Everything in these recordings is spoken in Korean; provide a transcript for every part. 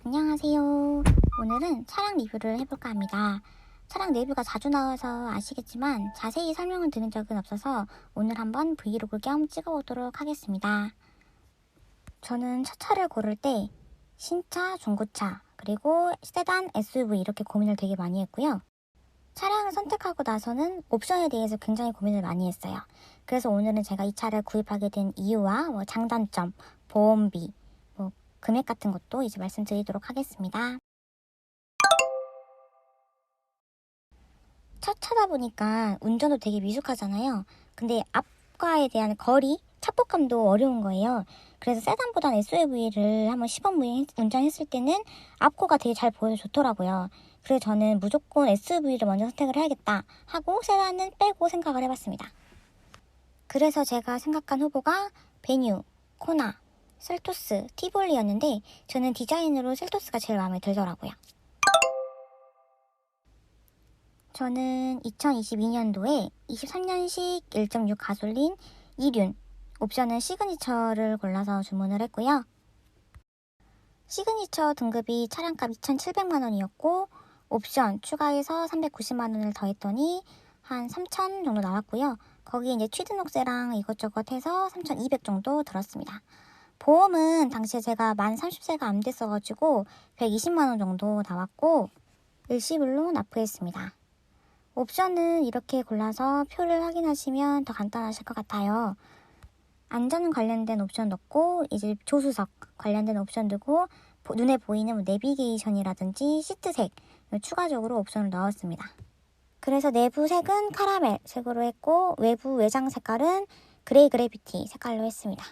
안녕하세요. 오늘은 차량 리뷰를 해볼까 합니다. 차량 리뷰가 자주 나와서 아시겠지만 자세히 설명을 드린 적은 없어서 오늘 한번 브이로그 겸 찍어보도록 하겠습니다. 저는 첫 차를 고를 때 신차, 중고차, 그리고 세단, SUV 이렇게 고민을 되게 많이 했고요. 차량을 선택하고 나서는 옵션에 대해서 굉장히 고민을 많이 했어요. 그래서 오늘은 제가 이 차를 구입하게 된 이유와 장단점, 보험비, 금액 같은 것도 이제 말씀드리도록 하겠습니다. 첫 차다 보니까 운전도 되게 미숙하잖아요. 근데 앞과에 대한 거리, 착복감도 어려운 거예요. 그래서 세단보다는 SUV를 한번 시범 운전했을 때는 앞코가 되게 잘 보여서 좋더라고요. 그래서 저는 무조건 SUV를 먼저 선택을 해야겠다 하고 세단은 빼고 생각을 해봤습니다. 그래서 제가 생각한 후보가 베뉴, 코나, 셀토스, 티볼리였는데 저는 디자인으로 셀토스가 제일 마음에 들더라고요. 저는 2022년도에 23년식 1.6 가솔린 2륜 옵션은 시그니처를 골라서 주문을 했고요. 시그니처 등급이 차량값 2,700만 원이었고 옵션 추가해서 390만 원을 더했더니 한 3,000 정도 나왔고요. 거기에 이제 취등록세랑 이것저것 해서 3,200 정도 들었습니다. 보험은 당시에 제가 만 30세가 안 됐어가지고 120만 원 정도 나왔고 일시불로 납부했습니다. 옵션은 이렇게 골라서 표를 확인하시면 더 간단하실 것 같아요. 안전 관련된 옵션 넣고 이제 조수석 관련된 옵션 두고 눈에 보이는 내비게이션이라든지 시트색 추가적으로 옵션을 넣었습니다. 그래서 내부 색은 카라멜 색으로 했고 외부 외장 색깔은 그레이 그래비티 색깔로 했습니다.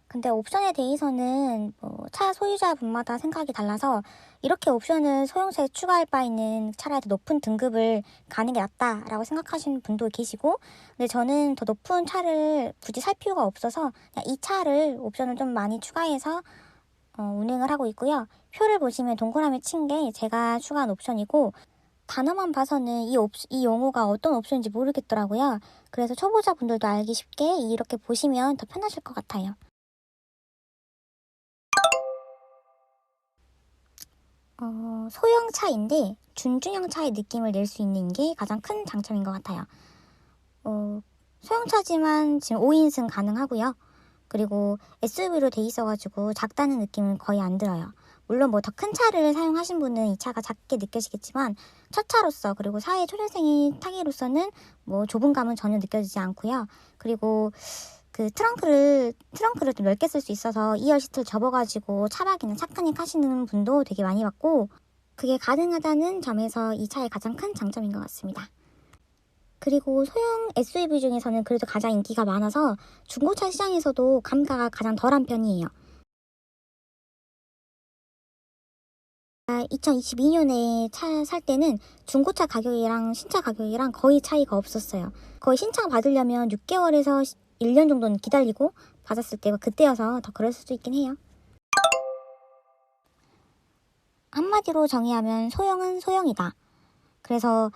근데 옵션에 대해서는 차 소유자분마다 생각이 달라서 이렇게 옵션을 소형차에 추가할 바에는 차라리 더 높은 등급을 가는 게 낫다라고 생각하시는 분도 계시고 근데 저는 더 높은 차를 굳이 살 필요가 없어서 그냥 이 차를 옵션을 좀 많이 추가해서 운행을 하고 있고요. 표를 보시면 동그라미 친 게 제가 추가한 옵션이고 단어만 봐서는 이 용어가 어떤 옵션인지 모르겠더라고요. 그래서 초보자분들도 알기 쉽게 이렇게 보시면 더 편하실 것 같아요. 소형차인데 준중형 차의 느낌을 낼 수 있는 게 가장 큰 장점인 것 같아요. 소형차지만 지금 5인승 가능하고요. 그리고 SUV로 돼 있어가지고 작다는 느낌은 거의 안 들어요. 물론 더 큰 차를 사용하신 분은 이 차가 작게 느껴지겠지만 첫 차로서 그리고 사회 초년생이 타기로서는 좁은 감은 전혀 느껴지지 않고요. 그리고 그 트렁크를 좀 넓게 쓸 수 있어서 2열 시트를 접어가지고 차박이나 차크닉 하시는 분도 되게 많이 봤고 그게 가능하다는 점에서 이 차의 가장 큰 장점인 것 같습니다. 그리고 소형 SUV 중에서는 그래도 가장 인기가 많아서 중고차 시장에서도 감가가 가장 덜한 편이에요. 2022년에 차 살 때는 중고차 가격이랑 신차 가격이랑 거의 차이가 없었어요. 거의 신차 받으려면 6개월에서 1년 정도는 기다리고 받았을 때가 그때여서 더 그럴 수도 있긴 해요. 한마디로 정의하면 소형은 소형이다. 그래서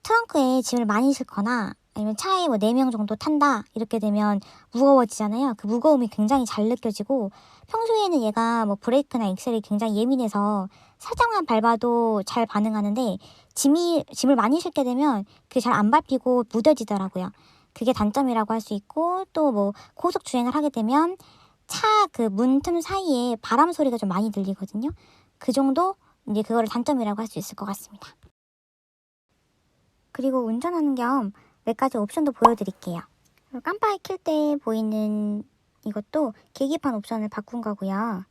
트렁크에 짐을 많이 싣거나 아니면 차에 4명 정도 탄다 이렇게 되면 무거워지잖아요. 그 무거움이 굉장히 잘 느껴지고 평소에는 얘가 브레이크나 엑셀이 굉장히 예민해서 살짝만 밟아도 잘 반응하는데 짐을 많이 싣게 되면 그게 잘 안 밟히고 무뎌지더라고요. 그게 단점이라고 할 수 있고 또 고속 주행을 하게 되면 차 그 문틈 사이에 바람 소리가 좀 많이 들리거든요. 그 정도 이제 그거를 단점이라고 할 수 있을 것 같습니다. 그리고 운전하는 겸 몇 가지 옵션도 보여드릴게요. 깜빡이 킬 때 보이는 이것도 계기판 옵션을 바꾼 거고요.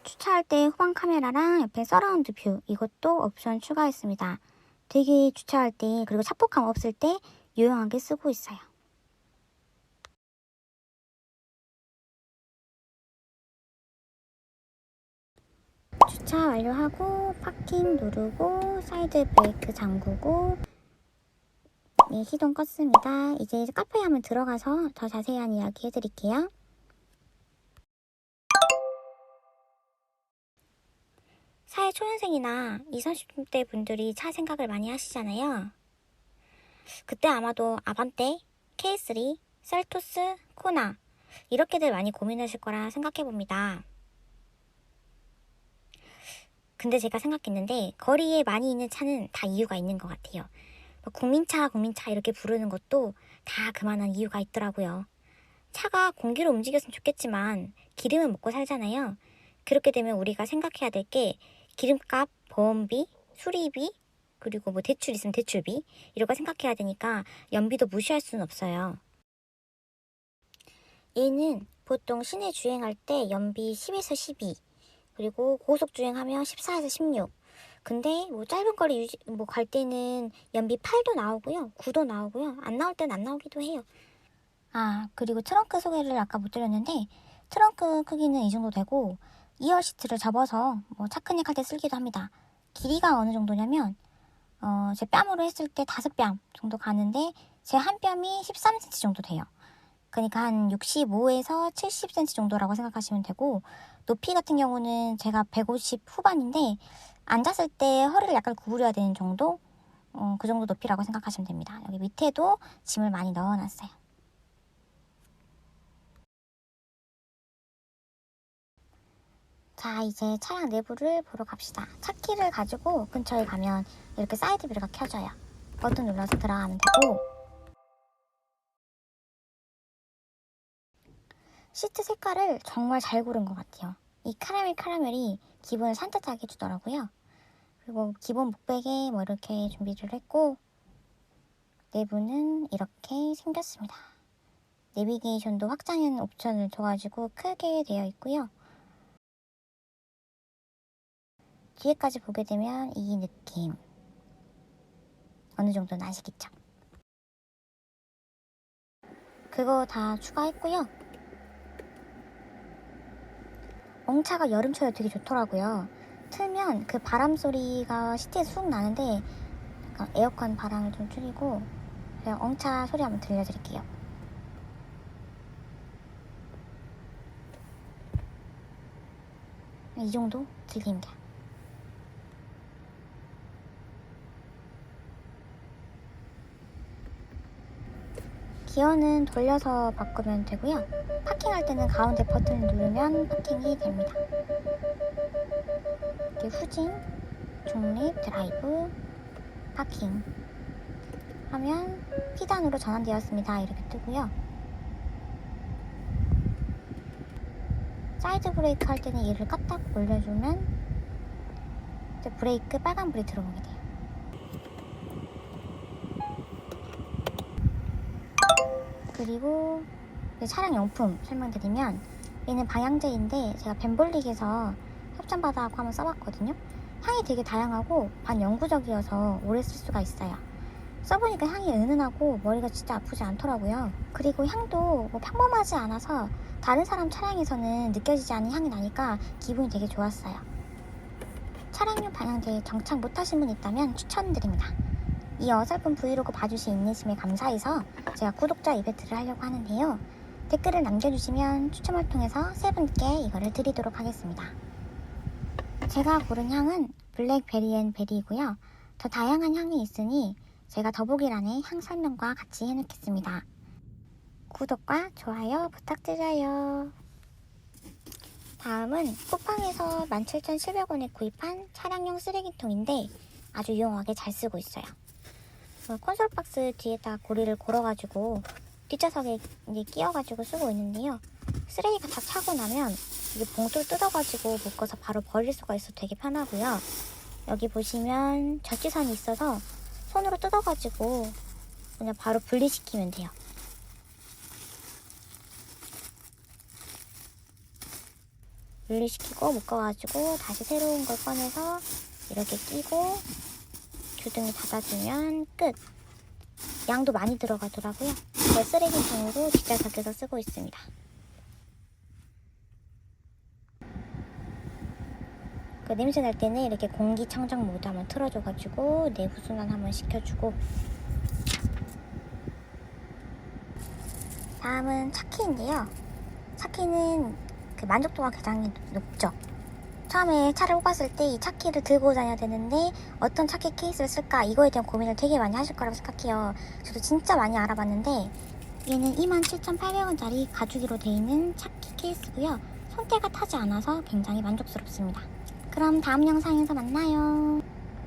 주차할 때 후방 카메라랑 옆에 서라운드 뷰 이것도 옵션 추가했습니다. 되게 주차할 때 그리고 착복감 없을 때 유용하게 쓰고 있어요. 주차 완료하고 파킹 누르고 사이드 브레이크 잠그고 네, 시동 껐습니다. 이제 카페에 한번 들어가서 더 자세한 이야기 해드릴게요. 사회 초년생이나 20, 30대 분들이 차 생각을 많이 하시잖아요. 그때 아마도 아반떼, K3, 셀토스, 코나 이렇게들 많이 고민하실 거라 생각해 봅니다. 근데 제가 생각했는데 거리에 많이 있는 차는 다 이유가 있는 것 같아요. 국민차, 국민차 이렇게 부르는 것도 다 그만한 이유가 있더라고요. 차가 공기로 움직였으면 좋겠지만 기름은 먹고 살잖아요. 그렇게 되면 우리가 생각해야 될 게 기름값, 보험비, 수리비, 그리고 뭐 대출 있으면 대출비 이런 거 생각해야 되니까 연비도 무시할 수는 없어요. 얘는 보통 시내 주행할 때 연비 10에서 12, 그리고 고속 주행하면 14에서 16. 근데 뭐 짧은 거리 갈 때는 연비 8도 나오고요. 9도 나오고요. 안 나올 때는 안 나오기도 해요. 아, 그리고 트렁크 소개를 아까 못 드렸는데 트렁크 크기는 이 정도 되고 2열 시트를 접어서 뭐 차크닉 할 때 쓰기도 합니다. 길이가 어느 정도냐면 제 뺨으로 했을 때 5뺨 정도 가는데 제 한 뺨이 13cm 정도 돼요. 그러니까 한 65에서 70cm 정도라고 생각하시면 되고, 높이 같은 경우는 제가 150 후반인데 앉았을 때 허리를 약간 구부려야 되는 정도? 그 정도 높이라고 생각하시면 됩니다. 여기 밑에도 짐을 많이 넣어놨어요. 자, 이제 차량 내부를 보러 갑시다. 차 키를 가지고 근처에 가면 이렇게 사이드 미러가 켜져요. 버튼 눌러서 들어가면 되고, 시트 색깔을 정말 잘 고른 것 같아요. 이 카라멜이 기분을 산뜻하게 해주더라고요. 그리고 기본 목베개 뭐 이렇게 준비를 했고, 내부는 이렇게 생겼습니다. 내비게이션도 확장형 옵션을 줘가지고 크게 되어 있고요. 뒤에까지 보게 되면 이 느낌 어느 정도는 아시겠죠? 그거 다 추가했고요. 엉차가 여름철에 되게 좋더라고요. 틀면 그 바람 소리가 시트에서 쑥 나는데 약간 에어컨 바람을 좀 줄이고 그냥 엉차 소리 한번 들려드릴게요. 이 정도 들립니다. 기어는 돌려서 바꾸면 되고요. 파킹할 때는 가운데 버튼을 누르면 파킹이 됩니다. 이렇게 후진, 중립, 드라이브, 파킹 하면 P단으로 전환되었습니다. 이렇게 뜨고요. 사이드 브레이크 할 때는 얘를 까딱 올려주면 이제 브레이크 빨간불이 들어오게 돼요. 그리고 차량 용품 설명드리면 얘는 방향제인데 제가 벤볼릭에서 협찬받아갖고 한번 써봤거든요. 향이 되게 다양하고 반영구적이어서 오래 쓸 수가 있어요. 써보니까 향이 은은하고 머리가 진짜 아프지 않더라고요. 그리고 향도 뭐 평범하지 않아서 다른 사람 차량에서는 느껴지지 않는 향이 나니까 기분이 되게 좋았어요. 차량용 방향제 정착 못하신 분 있다면 추천드립니다. 이 어설픈 브이로그 봐주신 인내심에 감사해서 제가 구독자 이벤트를 하려고 하는데요. 댓글을 남겨주시면 추첨을 통해서 3분께 이거를 드리도록 하겠습니다. 제가 고른 향은 블랙베리 앤 베리이고요. 더 다양한 향이 있으니 제가 더보기란에 향 설명과 같이 해놓겠습니다. 구독과 좋아요 부탁드려요. 다음은 쿠팡에서 17,700원에 구입한 차량용 쓰레기통인데 아주 유용하게 잘 쓰고 있어요. 콘솔 박스 뒤에다 고리를 걸어가지고 뒷좌석에 이제 끼워가지고 쓰고 있는데요. 쓰레기가 다 차고 나면 이게 봉투를 뜯어가지고 묶어서 바로 버릴 수가 있어서 되게 편하고요. 여기 보시면 접지선이 있어서 손으로 뜯어가지고 그냥 바로 분리시키면 돼요. 분리시키고 묶어가지고 다시 새로운 걸 꺼내서 이렇게 끼고 주둥이 닫아주면 끝! 양도 많이 들어가더라고요. 제 쓰레기통으로 뒷좌석에서 쓰고 있습니다. 그 냄새 날 때는 이렇게 공기청정 모드 한번 틀어줘가지고 내부 순환 한번 시켜주고, 다음은 차키인데요. 차키는 그 만족도가 굉장히 높죠. 처음에 차를 뽑았을 때 이 차키를 들고 다녀야 되는데 어떤 차키 케이스를 쓸까 이거에 대한 고민을 되게 많이 하실 거라고 생각해요. 저도 진짜 많이 알아봤는데 얘는 27,800원짜리 가죽으로 되어 있는 차키 케이스고요. 손때가 타지 않아서 굉장히 만족스럽습니다. 그럼 다음 영상에서 만나요.